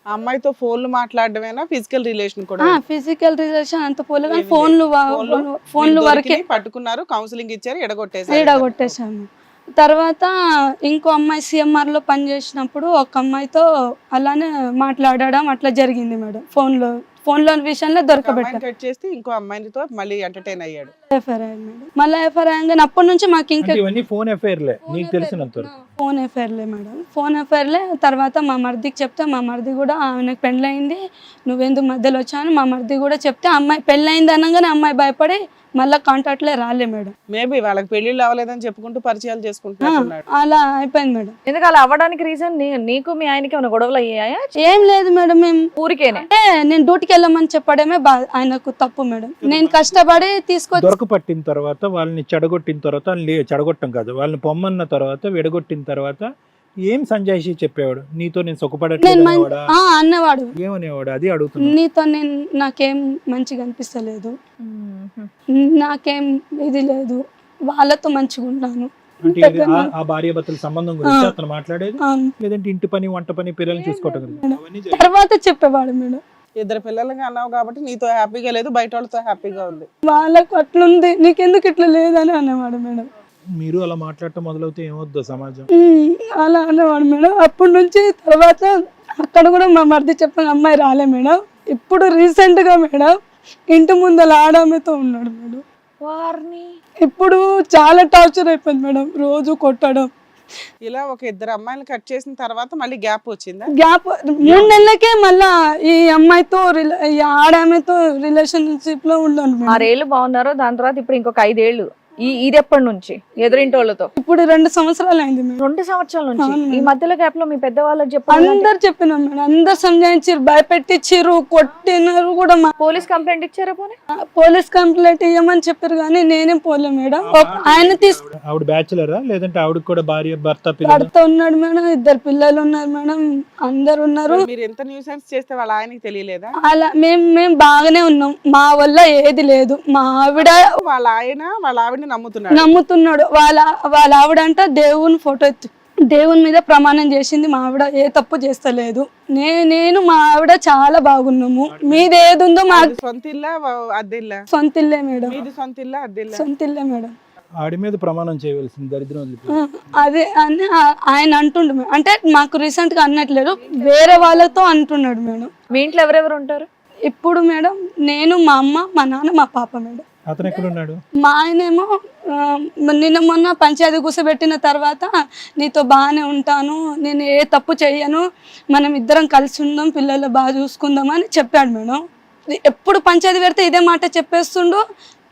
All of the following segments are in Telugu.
ఆ అమ్మాయితో ఫోన్లు మాట్లాడడమేనా, ఫిజికల్ రిలేషన్ కూడా? ఫిజికల్ రిలేషన్ అంత పోలే కానీ ఫోన్లు ఫోన్లు మీరు వరకే దొరికినాయి, పట్టుకున్నారు, కౌన్సిలింగ్ ఇచ్చారు, ఎడగొట్టేసారు. ఈడగొట్టేశాము. తర్వాత ఇంకో అమ్మాయి సిఎంఆర్ లో పని చేసినప్పుడు ఒక అమ్మాయితో అలానే మాట్లాడడం అట్లా జరిగింది మేడం. ఫోన్లో విషయంలో దొరకబెట్టారు. కట్ చేస్తే ఇంకో అమ్మాయితో మళ్ళీ ఎంటర్టైన్ అయ్యాడు. ఎఫ్ఐఆర్ అయింది మేడం. మళ్ళీ ఎఫ్ఐఆర్ అయ్యాక అప్పటి నుంచి మాకు ఇంకా ఇవన్నీ ఫోన్ ఎఫ్ఐఆర్లే నీకు తెలిసినంత వరకు. ఫోన్ ఎఫ్ఐఆర్లే మేడం, ఫోన్ ఎఫ్ఐఆర్లే. తర్వాత మా మరిదికి చెప్తే మా మరిది కూడా ఆమెకు పెళ్ళయింది, నువ్వెందుకు మధ్యలో వచ్చాను మా మరిది కూడా చెప్తే అమ్మాయి పెళ్ళయింది అనగానే అమ్మాయి భయపడి మళ్ళీ కాంటాక్ట్లే రాలే మేడం. మేబీ వాళ్ళకి పెళ్లిళ్ళు అవ్వలేదని చెప్పుకుంటూ పరిచయాలు చేసుకుంటున్నాడు. అలా అయిపోయింది మేడం. ఎందుకు అలా అవ్వడానికి రీజన్ నీకు మీ ఆయనకి ఏమైనా గొడవలు అయ్యాయా? ఏం లేదు మేడం, మేము ఊరికేనే అంటే నేను డ్యూటీకి వెళ్ళమని చెప్పడమే ఆయనకు తప్పు మేడం. నేను కష్టపడి తీసుకొచ్చి దొరకపట్టిన తర్వాత వాళ్ళని చెడగొట్టిన తర్వాత చెడగొట్టం కాదు, వాళ్ళని పొమ్మన్న తర్వాత విడగొట్టిన తర్వాత ఏం సంజాయిషి చెప్పేవాడు? నీతో నేను సుఖపడట్లేదు అన్నవాడు. ఏమనేవాడు? అది అడుగుతున్నా. నీతో నాకేం మంచిగా అనిపిస్తలేదు, నాకేం ఇది లేదు, వాళ్ళతో మంచిగా ఉంటాను. అంటే ఆ భార్య భర్తల సంబంధం గురించి అతను మాట్లాడేది, లేదంటే ఇంటి పని వంట పని పిల్లల్ని చూసుకోవటం తర్వాత చెప్పేవాడు మేడం. ఇద్దరు పిల్లలుగా అన్నావు కాబట్టి నీతో హ్యాపీగా లేదు, బయట వాళ్ళతో హ్యాపీగా ఉంది. వాళ్ళకు అట్లుంది, నీకెందుకు ఇట్లా లేదని అనేవాడు మేడం. మీరు అలా మాట్లాడటం మొదలవుతే ఏమవుద్దో సమాజం? అలా అనేవాడు మేడం. అప్పటి నుంచి తర్వాత అక్కడ కూడా మా మరిది చెప్పిన అమ్మాయి రాలే మేడం. ఇప్పుడు రీసెంట్ గా మేడం ఇంటి ముందర ఆడామెతో ఉన్నాడు మేడం. వారిని ఇప్పుడు చాలా టార్చర్ అయిపోయింది మేడం, రోజు కొట్టడం. ఇలా ఒక ఇద్దరు అమ్మాయిలు కట్ చేసిన తర్వాత మళ్ళీ గ్యాప్ వచ్చిందా? గ్యాప్ 3 నెలలకే మళ్ళా ఈ అమ్మాయితో ఈ ఆడామెతో రిలేషన్షిప్ లో ఉన్నాను మేడం. 6 ఏళ్ళు బాగున్నారు, దాని తర్వాత ఇప్పుడు ఇంకొక 5 ఏళ్ళు. ఇది ఎప్పటి నుంచి ఎదురింటి వాళ్ళతో? ఇప్పుడు 2 సంవత్సరాలు అయింది మేడం. 2 సంవత్సరాల నుంచి. ఈ మధ్యలో గ్యాప్ లో మీ పెద్దవాళ్ళకి అందరు చెప్పినాం మేడం, అందరు సంజాయించారు, భయపెట్టించారు, కొట్టినారు కూడా. పోలీస్ కంప్లైంట్ ఇచ్చారా? పోనీ పోలీస్ కంప్లైంట్ ఇవ్వమని చెప్పారు కానీ నేనేం పోలే మేడం. ఆయన ఆవిడ బ్యాచులరా లేదంటే ఆవిడకి కూడా భార్య భర్త ఉన్నాడు మేడం, 2 పిల్లలు ఉన్నారు మేడం, అందరు ఉన్నారు. మీరు ఎంత న్యూసెన్స్ చేస్తే వాళ్ళ ఆయనకి తెలియలేదా? అలా మేము బాగానే ఉన్నాం, మా వల్ల ఏది లేదు. మా ఆవిడ వాళ్ళ ఆయన వాళ్ళ ఆవిడ నమ్ముతున్నాడు. వాళ్ళ ఆవిడంట దేవుని ఫోటో దేవుని మీద ప్రమాణం చేసింది, మా ఆవిడ ఏ తప్పు చేస్తలేదు, నేను మా ఆవిడ చాలా బాగున్నాము. మీది ఏది ఉందో మా సొంత ఇల్లా అద్దెల్లా? సొంత ఇల్లే మేడం. సొంత ఇల్లా అద్దెల్లా? సొంత ఇల్లే మేడం. ఆడి మీద ప్రమాణం చేయవలసింది దరిద్రం. అదే అని ఆయన అంటుండు మేడం. అంటే మాకు రీసెంట్ గా అన్నట్లేదు, వేరే వాళ్ళతో అంటున్నాడు మేడం. మీ ఇంట్లో ఎవరెవరు ఉంటారు ఇప్పుడు మేడం? నేను, మా అమ్మ, మా నాన్న, మా పాప మేడం. అతను ఎక్కడ ఉన్నాడు? మా ఆయనేమో నిన్న మొన్న పంచాయతీ కూర్చోబెట్టిన తర్వాత నీతో బాగానే ఉంటాను, నేను ఏ తప్పు చెయ్యను, మనం ఇద్దరం కలిసి ఉందాం, పిల్లలు బాగా చూసుకుందాం అని చెప్పాడు మేడం. ఎప్పుడు పంచాయతీ పెడితే ఇదే మాట చెప్పేస్తుండు,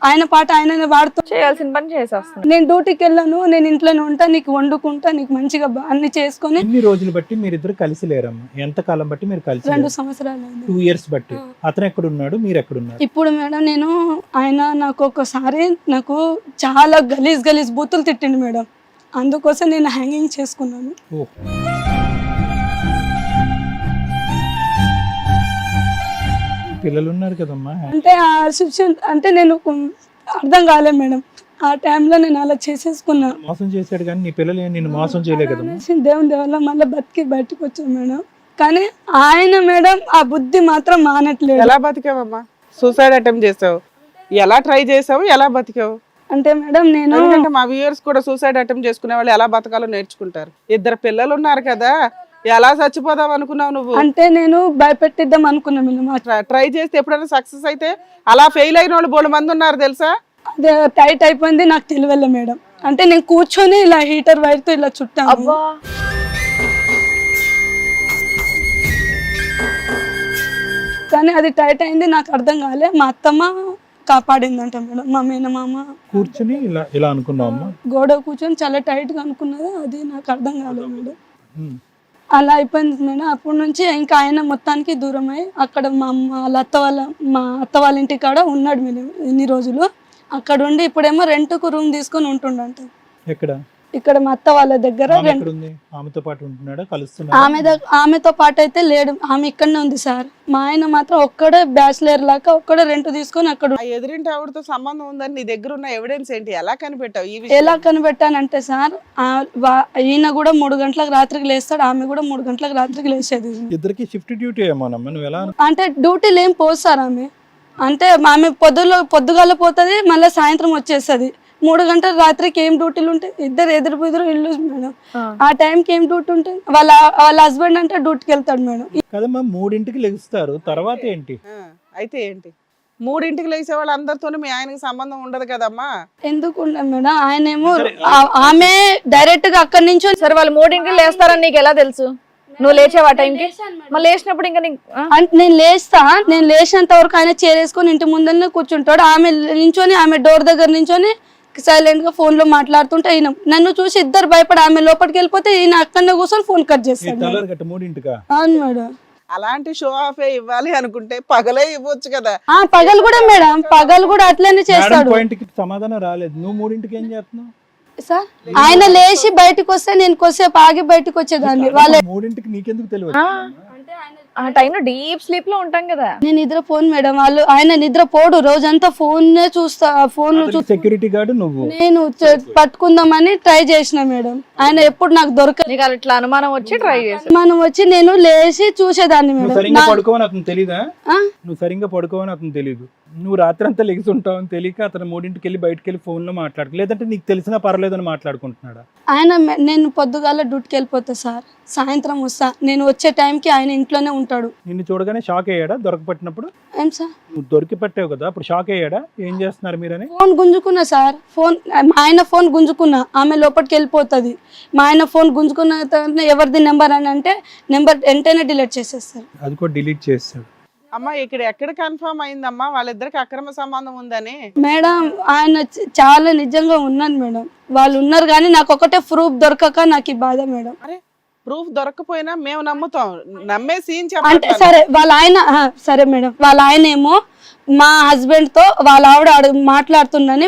ఆయన పాట ఆయననే వాడుతూ చేయాల్సిన పని చేసేస్తాను. నేను డ్యూటీకి వెళ్ళాను, నేను ఇంట్లోనే ఉంటా, నీకు వండుకుంటా, నీకు మంచిగా అన్ని చేసుకొని. ఎన్ని రోజులు బట్టి మీరిద్దరు కలిసి లేరమ్మా? ఎంత కాలం బట్టి మీరు కలిసి? 2 సంవత్సరాలు. 2 years బట్టి. అతను ఎక్కడ ఉన్నాడు, మీరు ఎక్కడ ఉన్నారు? ఇప్పుడు మేడం ఆయన నాకు ఒకసారి నాకు చాలా గలీజ్ బూతులు తిట్టిండు మేడం, అందుకోసం నేను హ్యాంగింగ్ చేసుకున్నాను. పిల్లలు ఉన్నారు కదమ్మా. అంటే ఆ సిచ్యువేషన్ అంటే నేను అర్థం కాలే మేడం, ఆ టైంలో నేను అలా చేసేసుకున్నా. మోసం చేశాడు కానీ నీ పిల్లలు నిన్ను మోసం చేయలే కదా? దేవుని దేవల్ల మళ్ళీ బతికి బయటకు వచ్చాను మేడం. కానీ ఆయన మేడం ఆ బుద్ధి మాత్రం మానట్లేదు. ఎలా బతికావమ్మా? సూసైడ్ అటెంప్ట్ చేసావు, ఎలా ట్రై చేసావు, ఎలా బతికావు? అంటే మేడం నేను మా వ్యూయర్స్ కూడా సూసైడ్ అటెంప్ట్ చేసుకునే వాళ్ళు ఎలా బతకాలో నేర్చుకుంటారు. 2 పిల్లలు ఉన్నారు కదా, ఎలా చచ్చిపోదాం అనుకున్నావు నువ్వు? అంటే నేను భయపెట్టిద్దాం అనుకున్నాను. ట్రై చేస్తే ఎప్పుడైనా సక్సెస్ అయితే అలా ఫెయిల్ అయిన వాళ్ళు బోడు మంది ఉన్నారు తెలుసా? అదే టైట్ అయిపోయింది, నాకు తెలియలే మేడం. అంటే నేను కూర్చొని ఇలా హీటర్ వైర్ తో ఇలా చుట్టాను, కానీ అది టైట్ అయింది, నాకు అర్థం కాలే. మా అత్తమ్మ కాపాడిందంట మేడం, మా మేనమామ. కూర్చొని ఇలా అనుకున్నావు? గోడ కూర్చొని చాలా టైట్ గా అనుకున్నది, అది నాకు అర్థం కాలేదు మేడం. అలా అయిపోయింది మేడం. అప్పటి నుంచి ఇంకా ఆయన మొత్తానికి దూరం అయ్యి అక్కడ మా అత్త వాళ్ళ ఇంటి కాడ ఉన్నాడు మేడం ఇన్ని రోజులు. అక్కడ ఉండి ఇప్పుడేమో రెంట్కు రూమ్ తీసుకొని ఉంటుండంట. ఎక్కడ? ఇక్కడ మా అత్త వాళ్ళ దగ్గర ఆమె ఎక్కడుంది? ఆమెతో పాటు ఉంటున్నాడా, కలుస్తున్నాడా? ఆమెతో పాటు అయితే లేడు, ఆమె ఇక్కడనే ఉంది సార్. మా ఆయన మాత్రం ఒక్కడే బ్యాచిలర్ లాగా ఒక్కడే రెంట్ తీసుకొని అక్కడ ఆ ఎదురింటి ఆవిడతో సంబంధం ఉందని నీ దగ్గర ఉన్న ఎవిడెన్స్ ఏంటి? ఎలా కనిపెట్టావు ఈ విషయం? ఎలా కనిపెట్టానంటే సార్, ఈయన కూడా 3 గంటలకు రాత్రికి లేస్తాడు, ఆమె కూడా 3 గంటలకు రాత్రికి లేచేది. ఇద్దరికి షిఫ్ట్ డ్యూటీ ఏమోనమ్మా, నువ్వు ఎలా? అంటే డ్యూటీలు ఏం పోదు సార్ ఆమె. అంటే ఆమె పొద్దుగాల పోతుంది, మళ్ళీ సాయంత్రం వచ్చేస్తుంది. 3 గంటల రాత్రికి ఏం డ్యూటీలు ఉంటాయి? ఇద్దరు ఎదురు ఇల్లు మేడం. ఆ టైంకి ఏం డ్యూటీ ఉంటుంది? వాళ్ళ హస్బెండ్ అంటే డ్యూటీకి వెళ్తాడు మేడం. కదమ్మా, 3ంటికి లెగుస్తారు, తర్వాత ఏంటి? అయితే ఏంటి? 3ంటికి లేచే వాళ్ళు అందరితోనూ మీ ఆయనకి సంబంధం ఉండదు కదమ్మా? ఎందుకు ఉండదు మేడం? ఆయన ఏమో ఆమె డైరెక్ట్ గా అక్కడి నుంచి సరే వాళ్ళు 3ంటికి లేస్తారని నీకు ఎలా తెలుసు? నువ్వు లేచావా టైంకి? మళ్ళీ లేచినప్పుడు ఇంకా అంటే నేను లేచినంత వరకు ఆయన చేరేసుకొని ఇంటి ముందరనే కూర్చుంటాడు. ఆమె నించొని ఆమె డోర్ దగ్గర నించొని సైలెంట్ గా ఫోన్ లో మాట్లాడుతుంటే ఈయన నన్ను చూసి ఇద్దరు భయపడి ఆమె లోపలికి వెళ్ళిపోతే ఈయన అక్కడనే కూర్చొని ఫోన్ కట్ చేస్తాడు. అవును మేడం. అలాంటి షో ఆఫ్ ఇవ్వాలి అనుకుంటే పగలే ఇవ్వచ్చు కదా. పగలు కూడా మేడం, పగలు కూడా అట్లనే చేస్తాడు. సమాధానం రాలేదు. నువ్వు 3ంటికి ఏం చేస్తున్నావు సార్? ఆయన లేచి బయటకు వస్తే నేను కొద్దిసేపు ఆగి బయటకు వచ్చేదాన్ని. వాళ్ళ 3ంటికి నీకెందుకు తెలియదు? ఆ టైంలో డీప్ స్లీప్ లో ఉంటాం కదా. నేను నిద్రపోను మేడం, ఆయన నిద్రపోడు, రోజంతా ఫోన్ చూస్తా. ఫోన్ సెక్యూరిటీ గార్డు నువ్వు. నేను పట్టుకుందామని ట్రై చేసిన మేడం, ఆయన ఎప్పుడు నాకు దొరకలేదు. ఇట్లా అనుమానం వచ్చి ట్రై చేసి మనం వచ్చి నేను లేచి చూసేదాన్ని మేడం. సరిగ్గా పడుకోవని అతను తెలీదా? నువ్వు సరిగ్గా పడుకోవని అతను తెలీదు. నువ్వు రాత్రి అంతా లెగిసి ఉంటావని తెలియక అతను 3ంటికి వెళ్ళి బయటకు వెళ్ళి ఫోన్ లో మాట్లాడుకో, లేదంటే నీకు తెలిసినా పర్లేదని మాట్లాడుకుంటున్నాడా? నేను పొద్దుగాల డ్యూటీకి వెళ్ళిపోతా సార్, సాయంత్రం వస్తా. నేను వచ్చే టైంకి ఆయన ఇంట్లోనే ఉంటాడు. నిన్ను చూడగానే షాక్ అయ్యాడా దొరకపట్టినప్పుడు? ఏం సార్? నువ్వు దొరికి పట్టావు కదా, అప్పుడు షాక్ అయ్యాడా? ఏం చేస్తున్నారు మీరని? ఫోన్ గుంజుకున్నా సార్, మా ఆయన ఫోన్ గుంజుకున్నా, ఆమె లోపలికి వెళ్ళిపోతుంది. మా ఆయన ఫోన్ గుంజుకున్న తర్వాత ఎవరిది నెంబర్ అని అంటే నెంబర్ వెంటనే డిలీట్ చేసేస్తారు. అది కూడా డిలీట్ చేస్తాడు. అమ్మా ఇక్కడ ఎక్కడ కన్ఫర్మ్ అయిందమ్మా వాళ్ళిద్దరికి అక్రమ సంబంధం ఉందని? మేడం ఆయన చాలా నిజంగా ఉన్నాను మేడం, వాళ్ళు ఉన్నారు కానీ నాకు ఒకటే ప్రూఫ్ దొరకక నాకు ఈ బాధ మేడం. అరే ప్రూఫ్ దొరకపోయినా మేము నమ్ముతాం, నమ్మే సీన్ అంటే చెప్పండి. సరే వాళ్ళ ఆయన సరే మేడం, వాళ్ళ ఆయన ఏమో మా హస్బెండ్ తో వాళ్ళ ఆవిడ మాట్లాడుతుందని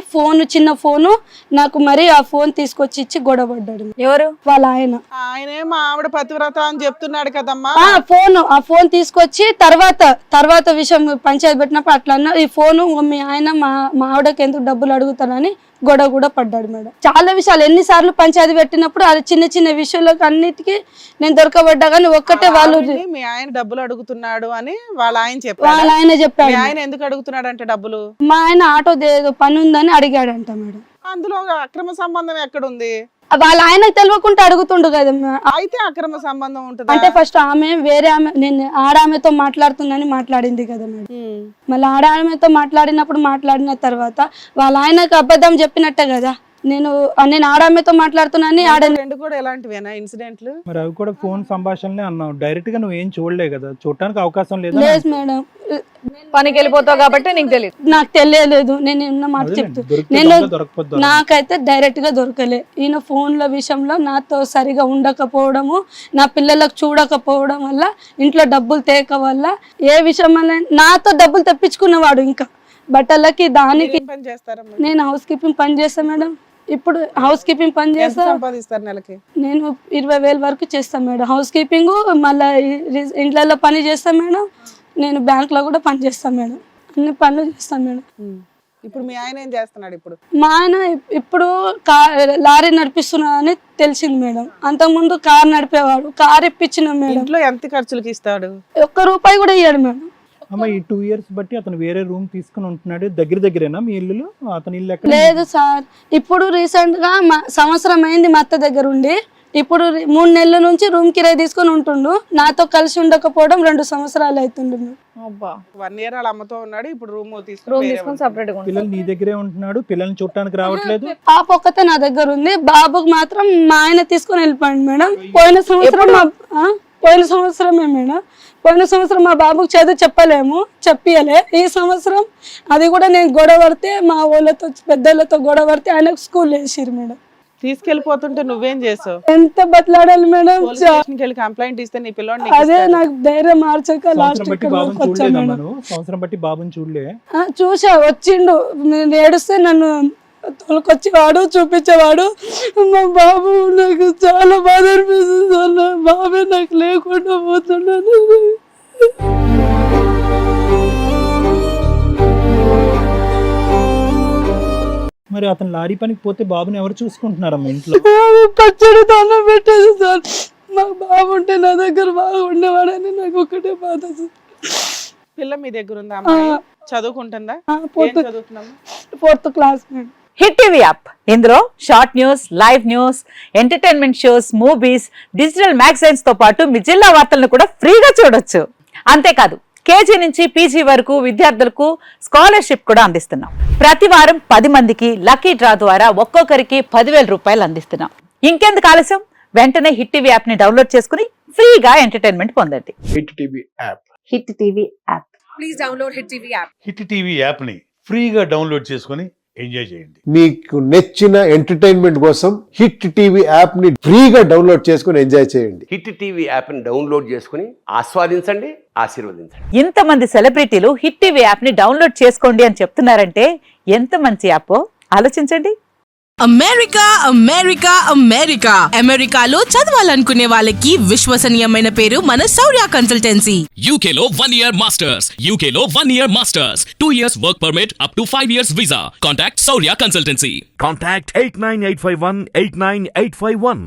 చిన్న ఫోను నాకు మరి ఆ ఫోన్ తీసుకొచ్చి ఇచ్చి గొడవపడ్డాడు. ఎవరు? వాళ్ళ ఆయన. ఆయనే మా ఆవిడ పతివ్రత అని చెప్తున్నాడు కదమ్మా. ఆ ఫోన్ తీసుకొచ్చి తర్వాత విషయం పంచాయతీ పెట్టినప్పుడు అట్లా అన్న ఈ ఫోను మీ ఆయన మా ఆవిడకి ఎందుకు డబ్బులు అడుగుతానని గొడవ కూడా పడ్డాడు మేడం. చాలా విషయాలు ఎన్నిసార్లు పంచాయతీ పెట్టినప్పుడు అది చిన్న విషయాలకు అన్నిటికీ నేను దొరకబడ్డా కానీ ఒక్కటే వాళ్ళు మీ ఆయన డబ్బులు అడుగుతున్నాడు అని వాళ్ళ ఆయన చెప్పాడు. వాళ్ళ ఆయన చెప్పాడు. ఆయన ఎందుకు అడుగుతున్నాడు అంటే డబ్బులు? మా ఆయన ఆటో ఏదో పని ఉందని అడిగాడంట మేడం. అందులో అక్రమ సంబంధం ఎక్కడుంది? వాళ్ళ ఆయనకు తెలియకుండా అడుగుతుండు కదా. అయితే అక్రమ సంబంధం ఉంటుంది అంటే ఫస్ట్ ఆమె వేరే ఆమె నేను ఆడామెతో మాట్లాడుతుందని మాట్లాడింది కదా మేడం. మళ్ళీ ఆడామెతో మాట్లాడిన తర్వాత వాళ్ళ ఆయనకు అబద్ధం చెప్పినట్టే కదా. నేను ఆడామెతో మాట్లాడుతున్నాను. రెండు కూడా ఎలాంటివేనా ఇన్సిడెంట్లు? మరి అవి కూడా ఫోన్ సంభాషణలే అన్నావు, డైరెక్ట్ గా నువ్వు ఏం చూడలే కదా, చూడటానికి అవకాశం లేదు. లేదు మేడం, పనికి వెళ్ళిపోతావు కాబట్టి నీకు తెలియదు. నాకు తెలియలేదు. నేను ఉన్న మాట చెప్తాను, నాకైతే డైరెక్ట్ గా దొరకలే. ఈయన ఫోన్ల విషయంలో నాతో సరిగా ఉండకపోవడము, నా పిల్లలకు చూడకపోవడం వల్ల, ఇంట్లో డబ్బులు తేక వల్ల, ఏ విషయం వల్ల నాతో డబ్బులు తెప్పించుకునేవాడు. ఇంకా బట్టలకి దానికి. నేను హౌస్ కీపింగ్ పని చేస్తాను మేడం. ఇప్పుడు హౌస్ కీపింగ్ పని చేస్తా. నెలకి నేను 20,000 వరకు చేస్తాను మేడం హౌస్ కీపింగ్. మళ్ళీ ఇంట్లో పని చేస్తాను మేడం. నేను బ్యాంక్ లో కూడా పని చేస్తాను మేడం. అన్ని పనులు చేస్తాను మేడం. ఇప్పుడు మీ ఆయన ఏం చేస్తున్నాడు? ఇప్పుడు మా ఆయన ఇప్పుడు లారీ నడిపిస్తున్నా అని తెలిసింది మేడం. అంతకుముందు కార్ నడిపేవాడు. కార్ ఇప్పించిన మేడం. ఇంట్లో ఎంత ఖర్చులకి ఇస్తాడు? ₹1 కూడా ఇయ్యాడు మేడం. అమ్మ ఈ 2 years బట్టి అతను వేరే రూమ్ తీసుకుని ఉంటున్నాడు. దగ్గరేనా మీ ఇల్లు? అతని ఇల్లు ఎక్కడ? లేదు సార్, ఇప్పుడు రీసెంట్ గా సంవత్సరం అయింది మా అత్త దగ్గర ఉండి. ఇప్పుడు 3 నెలల నుంచి రూమ్ కిరాయి తీసుకొని ఉంటుండు. నాతో కలిసి ఉండకపోవడం 2 సంవత్సరాలు అవుతుండు. 1 year వాళ్ళ అమ్మతో ఉన్నాడు, ఇప్పుడు రూమ్ తీసుకొని సెపరేట్ గా. పిల్లలు నీ దగ్గరే ఉంటున్నాడు, పిల్లల్ని చూడటానికి రావట్లేదు. పాప ఒక్కతే నా దగ్గర ఉంది. బాబుకి మాత్రం మా ఆయన తీసుకొని వెళ్ళిపోయాడు మేడం. పోయిన సంవత్సరమే మేడం. పోయిన సంవత్సరం మా బాబుకి చదువు చెప్పియలే. ఈ సంవత్సరం అది కూడా నేను గొడవ పడితే, మా వాళ్ళతో పెద్దలతో గొడవ పడితే ఆయనకు స్కూల్ వేసిరు మేడం. తీసుకెళ్లిపోతుంటే నువ్వేం చేసావు? ఎంత బతలాడాలి మేడం. కంప్లైంట్ ఇస్తే నీ పిల్లలు అదే నాకు ధైర్యం మార్చక లాస్ట్ సంవత్సరం బట్టి బాబుని చూడలే. చూసా, వచ్చిండు. నేను ఏడుస్తే నన్ను తోలుకొచ్చేవాడు, చూపించేవాడు. మా బాబు నాకు చాలా బాధ అనిపిస్తుంది సార్. నా బాబే నాకు లేకుండా పోతున్నాను. మరి అతను లారీ పనికి పోతే బాబుని ఎవరు చూసుకుంటున్నారమ్మా ఇంట్లో? పచ్చడి దండం పెట్టేది సార్. మా బాబు ఉంటే నా దగ్గర బాగా ఉండేవాడని నాకు ఒకటే బాధ సార్. పిల్ల మీ దగ్గర ఉందా అమ్మాయి? చదువుకుంటుందా? ఏం చదువుతున్నామా? 4th class. Hit TV app, ఇందులో short news, live news, entertainment shows, movies, digital magazines తో పాటు మీ జిల్లా వార్తలను కూడా ఫ్రీగా చూడొచ్చు. అంతేకాదు కేజీ నుంచి పీజీ వరకు విద్యార్థులకు స్కాలర్షిప్ కూడా అందిస్తున్నాం. ప్రతి వారం 10 మందికి లక్కీ డ్రా ద్వారా ఒక్కొక్కరికి 10,000 రూపాయలు అందిస్తున్నాం. ఇంకెందుకు ఆలస్యం, వెంటనే హిట్ టీవీ యాప్ ని డౌన్లోడ్ చేసుకుని ఫ్రీగా ఎంటర్టైన్మెంట్ పొందండి. Hit TV app. Hit TV app. Please download Hit TV app. Hit TV యాప్ని ఫ్రీగా డౌన్లోడ్ చేసుకొని ఎంజాయ్ చేయండి. మీకు నచ్చిన ఎంటర్టైన్మెంట్ కోసం హిట్ టీవీ యాప్ ని ఫ్రీగా డౌన్లోడ్ చేసుకుని ఎంజాయ్ చేయండి. హిట్ టీవీ యాప్ని డౌన్లోడ్ చేసుకుని ఆస్వాదించండి, ఆశీర్వదించండి. ఇంతమంది సెలబ్రిటీలు హిట్ టీవీ యాప్ ని డౌన్లోడ్ చేసుకోండి అని చెప్తున్నారంటే ఎంత మంచి యాప్ ఆలోచించండి. అమెరికా అమెరికా అమెరికా అమెరికాలో చదవాలనుకునే వాళ్ళకి విశ్వసనీయమైన పేరు మన శౌర్య కన్సల్టెన్సీ. UK లో 1 year masters. UK లో 1 year masters. 2 years work permit up to 5 years visa. Contact Saurya Consultancy. Contact 89851 89851.